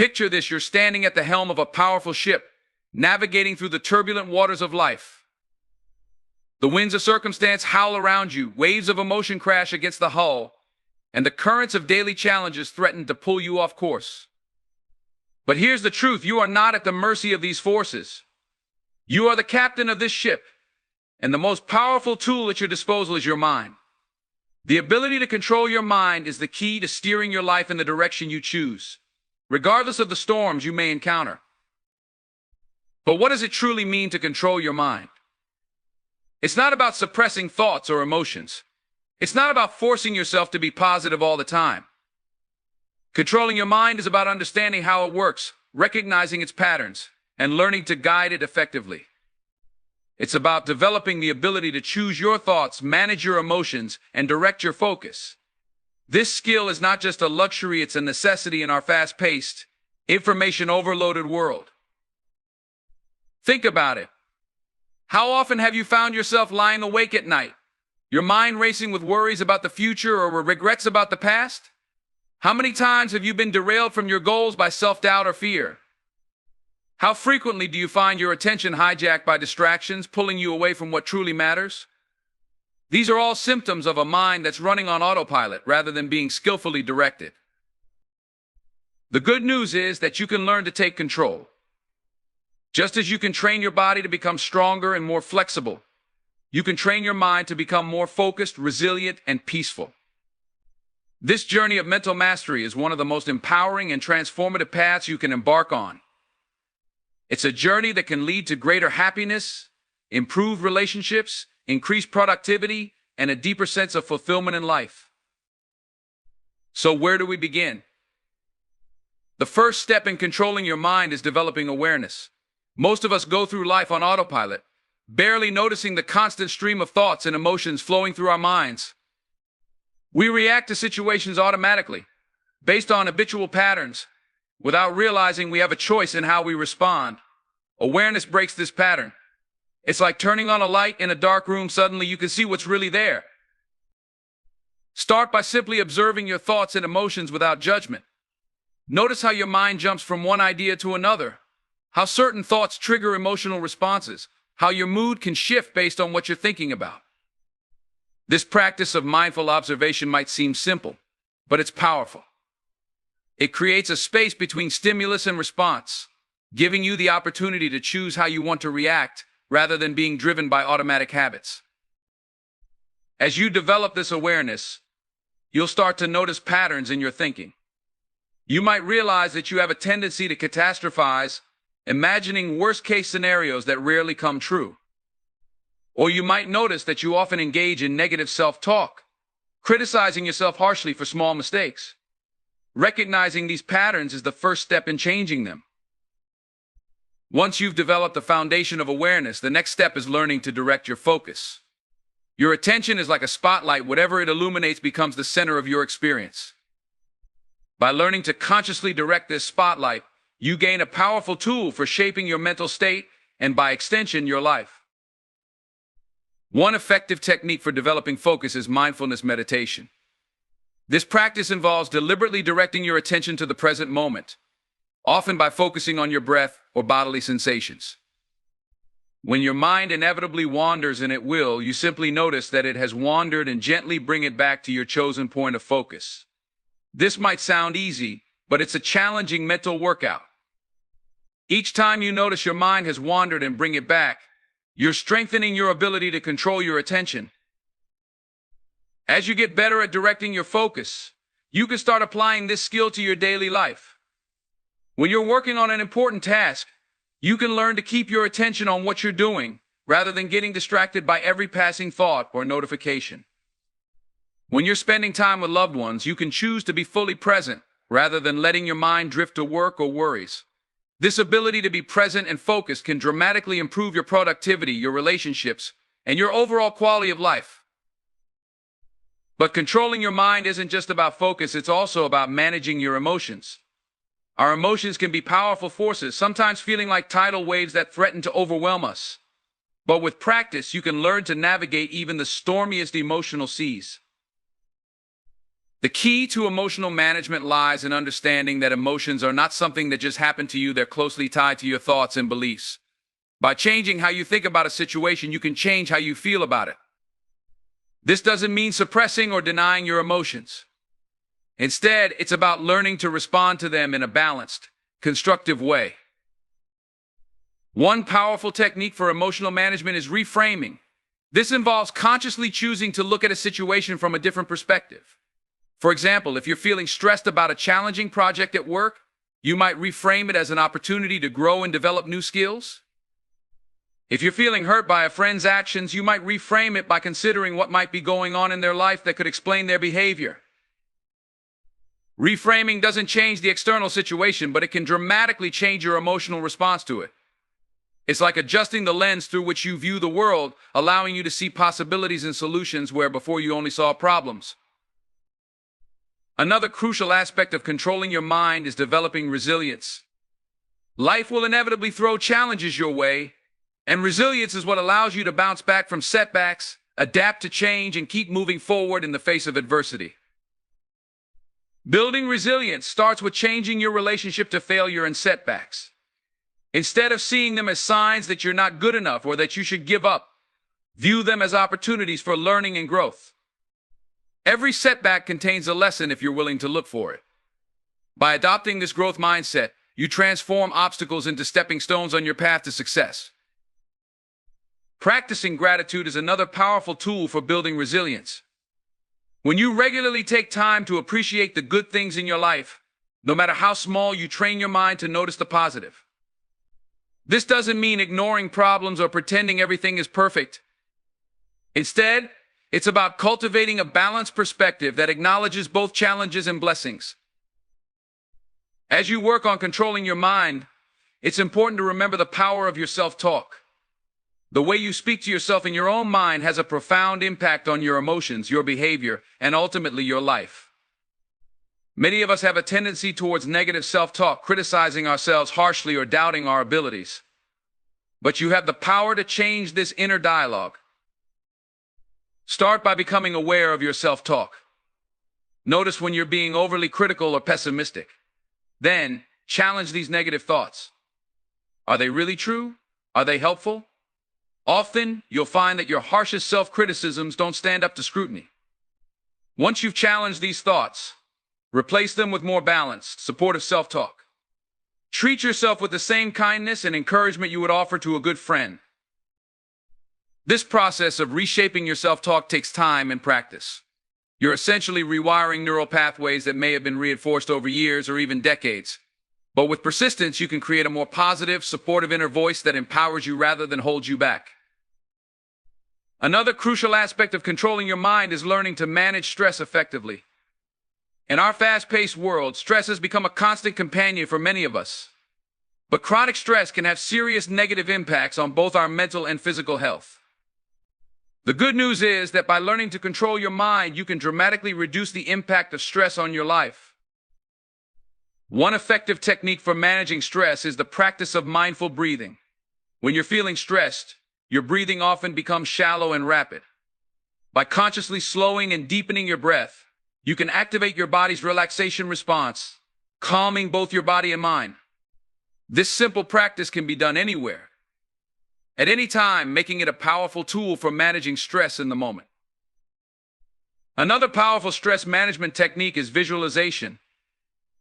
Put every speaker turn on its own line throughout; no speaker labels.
Picture this: you're standing at the helm of a powerful ship, navigating through the turbulent waters of life. The winds of circumstance howl around you, waves of emotion crash against the hull, and the currents of daily challenges threaten to pull you off course. But here's the truth: you are not at the mercy of these forces. You are the captain of this ship, and the most powerful tool at your disposal is your mind. The ability to control your mind is the key to steering your life in the direction you choose, regardless of the storms you may encounter. But what does it truly mean to control your mind? It's not about suppressing thoughts or emotions. It's not about forcing yourself to be positive all the time. Controlling your mind is about understanding how it works, recognizing its patterns, and learning to guide it effectively. It's about developing the ability to choose your thoughts, manage your emotions, and direct your focus. This skill is not just a luxury, it's a necessity in our fast-paced, information-overloaded world. Think about it. How often have you found yourself lying awake at night, your mind racing with worries about the future or regrets about the past? How many times have you been derailed from your goals by self-doubt or fear? How frequently do you find your attention hijacked by distractions, pulling you away from what truly matters? These are all symptoms of a mind that's running on autopilot rather than being skillfully directed. The good news is that you can learn to take control. Just as you can train your body to become stronger and more flexible, you can train your mind to become more focused, resilient, and peaceful. This journey of mental mastery is one of the most empowering and transformative paths you can embark on. It's a journey that can lead to greater happiness, improved relationships, increased productivity, and a deeper sense of fulfillment in life. So where do we begin? The first step in controlling your mind is developing awareness. Most of us go through life on autopilot, barely noticing the constant stream of thoughts and emotions flowing through our minds. We react to situations automatically, based on habitual patterns, without realizing we have a choice in how we respond. Awareness breaks this pattern. It's like turning on a light in a dark room. Suddenly you can see what's really there. Start by simply observing your thoughts and emotions without judgment. Notice how your mind jumps from one idea to another, how certain thoughts trigger emotional responses, how your mood can shift based on what you're thinking about. This practice of mindful observation might seem simple, but it's powerful. It creates a space between stimulus and response, giving you the opportunity to choose how you want to react rather than being driven by automatic habits. As you develop this awareness, you'll start to notice patterns in your thinking. You might realize that you have a tendency to catastrophize, imagining worst-case scenarios that rarely come true. Or you might notice that you often engage in negative self-talk, criticizing yourself harshly for small mistakes. Recognizing these patterns is the first step in changing them. Once you've developed the foundation of awareness, the next step is learning to direct your focus. Your attention is like a spotlight. Whatever it illuminates becomes the center of your experience. By learning to consciously direct this spotlight, you gain a powerful tool for shaping your mental state and, by extension, your life. One effective technique for developing focus is mindfulness meditation. This practice involves deliberately directing your attention to the present moment, often by focusing on your breath or bodily sensations. When your mind inevitably wanders, and it will, you simply notice that it has wandered and gently bring it back to your chosen point of focus. This might sound easy, but it's a challenging mental workout. Each time you notice your mind has wandered and bring it back, you're strengthening your ability to control your attention. As you get better at directing your focus, you can start applying this skill to your daily life. When you're working on an important task, you can learn to keep your attention on what you're doing, rather than getting distracted by every passing thought or notification. When you're spending time with loved ones, you can choose to be fully present, rather than letting your mind drift to work or worries. This ability to be present and focused can dramatically improve your productivity, your relationships, and your overall quality of life. But controlling your mind isn't just about focus, it's also about managing your emotions. Our emotions can be powerful forces, sometimes feeling like tidal waves that threaten to overwhelm us. But with practice, you can learn to navigate even the stormiest emotional seas. The key to emotional management lies in understanding that emotions are not something that just happen to you, they're closely tied to your thoughts and beliefs. By changing how you think about a situation, you can change how you feel about it. This doesn't mean suppressing or denying your emotions. Instead, it's about learning to respond to them in a balanced, constructive way. One powerful technique for emotional management is reframing. This involves consciously choosing to look at a situation from a different perspective. For example, if you're feeling stressed about a challenging project at work, you might reframe it as an opportunity to grow and develop new skills. If you're feeling hurt by a friend's actions, you might reframe it by considering what might be going on in their life that could explain their behavior. Reframing doesn't change the external situation, but it can dramatically change your emotional response to it. It's like adjusting the lens through which you view the world, allowing you to see possibilities and solutions where before you only saw problems. Another crucial aspect of controlling your mind is developing resilience. Life will inevitably throw challenges your way, and resilience is what allows you to bounce back from setbacks, adapt to change, and keep moving forward in the face of adversity. Building resilience starts with changing your relationship to failure and setbacks. Instead of seeing them as signs that you're not good enough or that you should give up, view them as opportunities for learning and growth. Every setback contains a lesson if you're willing to look for it. By adopting this growth mindset, you transform obstacles into stepping stones on your path to success. Practicing gratitude is another powerful tool for building resilience. When you regularly take time to appreciate the good things in your life, no matter how small, you train your mind to notice the positive. This doesn't mean ignoring problems or pretending everything is perfect. Instead, it's about cultivating a balanced perspective that acknowledges both challenges and blessings. As you work on controlling your mind, it's important to remember the power of your self-talk. The way you speak to yourself in your own mind has a profound impact on your emotions, your behavior, and ultimately your life. Many of us have a tendency towards negative self-talk, criticizing ourselves harshly or doubting our abilities. But you have the power to change this inner dialogue. Start by becoming aware of your self-talk. Notice when you're being overly critical or pessimistic. Then, challenge these negative thoughts. Are they really true? Are they helpful? Often, you'll find that your harshest self-criticisms don't stand up to scrutiny. Once you've challenged these thoughts, replace them with more balanced, supportive self-talk. Treat yourself with the same kindness and encouragement you would offer to a good friend. This process of reshaping your self-talk takes time and practice. You're essentially rewiring neural pathways that may have been reinforced over years or even decades. But with persistence, you can create a more positive, supportive inner voice that empowers you rather than holds you back. Another crucial aspect of controlling your mind is learning to manage stress effectively. In our fast-paced world, stress has become a constant companion for many of us. But chronic stress can have serious negative impacts on both our mental and physical health. The good news is that by learning to control your mind, you can dramatically reduce the impact of stress on your life. One effective technique for managing stress is the practice of mindful breathing. When you're feeling stressed, your breathing often becomes shallow and rapid. By consciously slowing and deepening your breath, you can activate your body's relaxation response, calming both your body and mind. This simple practice can be done anywhere, at any time, making it a powerful tool for managing stress in the moment. Another powerful stress management technique is visualization.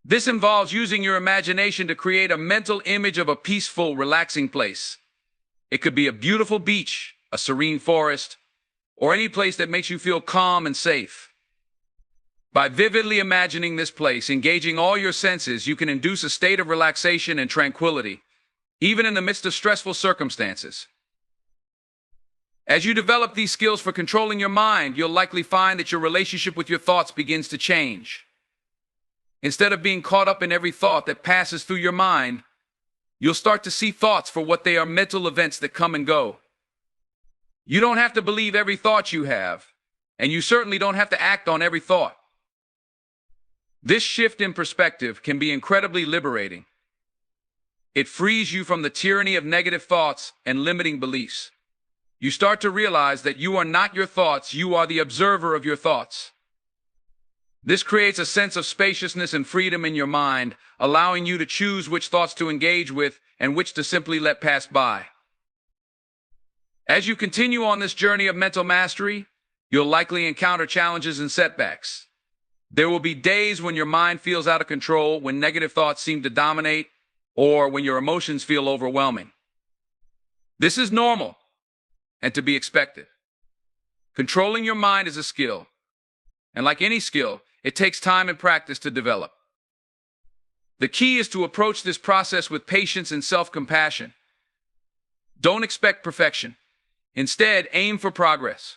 This involves using your imagination to create a mental image of a peaceful, relaxing place. It could be a beautiful beach, a serene forest, or any place that makes you feel calm and safe. By vividly imagining this place, engaging all your senses, you can induce a state of relaxation and tranquility, even in the midst of stressful circumstances. As you develop these skills for controlling your mind, you'll likely find that your relationship with your thoughts begins to change. Instead of being caught up in every thought that passes through your mind, you'll start to see thoughts for what they are: mental events that come and go. You don't have to believe every thought you have, and you certainly don't have to act on every thought. This shift in perspective can be incredibly liberating. It frees you from the tyranny of negative thoughts and limiting beliefs. You start to realize that you are not your thoughts, you are the observer of your thoughts. This creates a sense of spaciousness and freedom in your mind, allowing you to choose which thoughts to engage with and which to simply let pass by. As you continue on this journey of mental mastery, you'll likely encounter challenges and setbacks. There will be days when your mind feels out of control, when negative thoughts seem to dominate, or when your emotions feel overwhelming. This is normal and to be expected. Controlling your mind is a skill, and like any skill, it takes time and practice to develop. The key is to approach this process with patience and self-compassion. Don't expect perfection. Instead, aim for progress.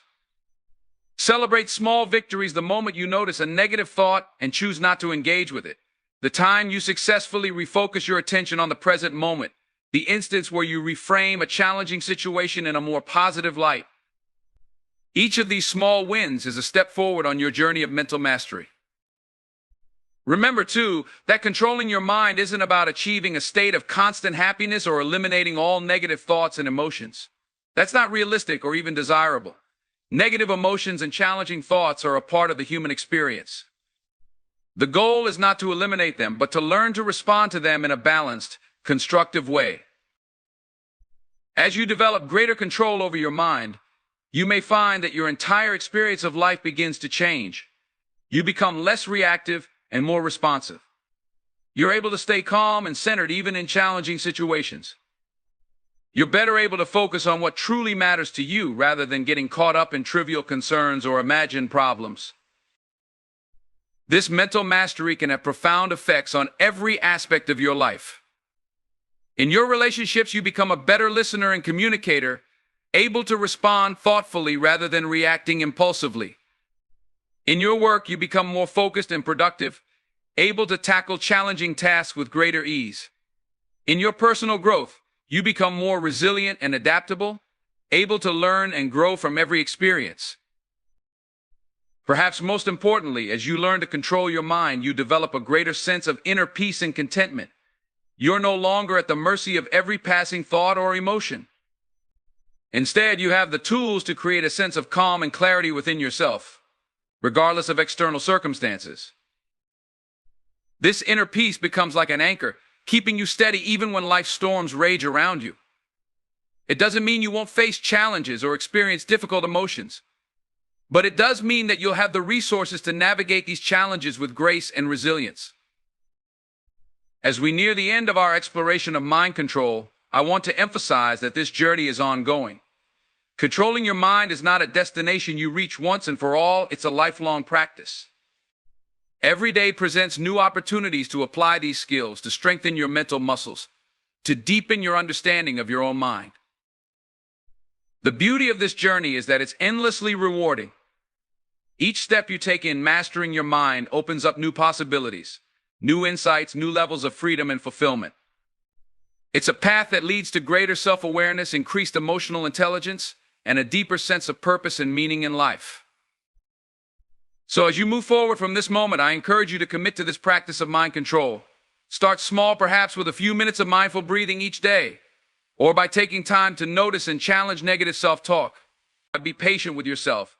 Celebrate small victories the moment you notice a negative thought and choose not to engage with it. The time you successfully refocus your attention on the present moment, the instance where you reframe a challenging situation in a more positive light. Each of these small wins is a step forward on your journey of mental mastery. Remember, too, that controlling your mind isn't about achieving a state of constant happiness or eliminating all negative thoughts and emotions. That's not realistic or even desirable. Negative emotions and challenging thoughts are a part of the human experience. The goal is not to eliminate them, but to learn to respond to them in a balanced, constructive way. As you develop greater control over your mind, you may find that your entire experience of life begins to change. You become less reactive and more responsive. You're able to stay calm and centered even in challenging situations. You're better able to focus on what truly matters to you rather than getting caught up in trivial concerns or imagined problems. This mental mastery can have profound effects on every aspect of your life. In your relationships, you become a better listener and communicator, able to respond thoughtfully rather than reacting impulsively. In your work, you become more focused and productive, able to tackle challenging tasks with greater ease. In your personal growth, you become more resilient and adaptable, able to learn and grow from every experience. Perhaps most importantly, as you learn to control your mind, you develop a greater sense of inner peace and contentment. You're no longer at the mercy of every passing thought or emotion. Instead, you have the tools to create a sense of calm and clarity within yourself, regardless of external circumstances. This inner peace becomes like an anchor, keeping you steady even when life's storms rage around you. It doesn't mean you won't face challenges or experience difficult emotions, but it does mean that you'll have the resources to navigate these challenges with grace and resilience. As we near the end of our exploration of mind control, I want to emphasize that this journey is ongoing. Controlling your mind is not a destination you reach once and for all, it's a lifelong practice. Every day presents new opportunities to apply these skills, to strengthen your mental muscles, to deepen your understanding of your own mind. The beauty of this journey is that it's endlessly rewarding. Each step you take in mastering your mind opens up new possibilities, new insights, new levels of freedom and fulfillment. It's a path that leads to greater self-awareness, increased emotional intelligence, and a deeper sense of purpose and meaning in life. So as you move forward from this moment, I encourage you to commit to this practice of mind control. Start small, perhaps with a few minutes of mindful breathing each day, or by taking time to notice and challenge negative self-talk. Be patient with yourself.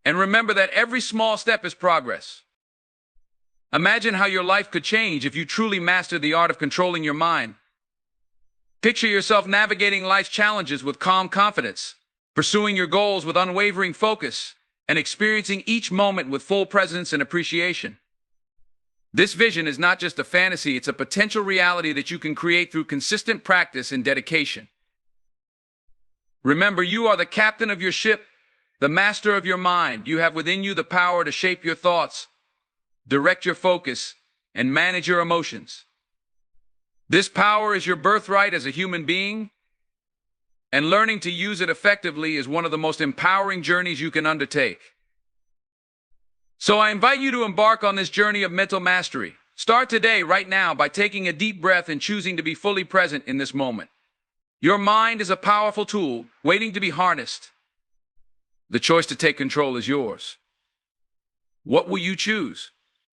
And remember that every small step is progress. Imagine how your life could change if you truly mastered the art of controlling your mind. Picture yourself navigating life's challenges with calm confidence, pursuing your goals with unwavering focus, and experiencing each moment with full presence and appreciation. This vision is not just a fantasy, it's a potential reality that you can create through consistent practice and dedication. Remember, you are the captain of your ship, the master of your mind. You have within you the power to shape your thoughts, direct your focus, and manage your emotions. This power is your birthright as a human being, and learning to use it effectively is one of the most empowering journeys you can undertake. So I invite you to embark on this journey of mental mastery. Start today, right now, by taking a deep breath and choosing to be fully present in this moment. Your mind is a powerful tool, waiting to be harnessed. The choice to take control is yours. What will you choose?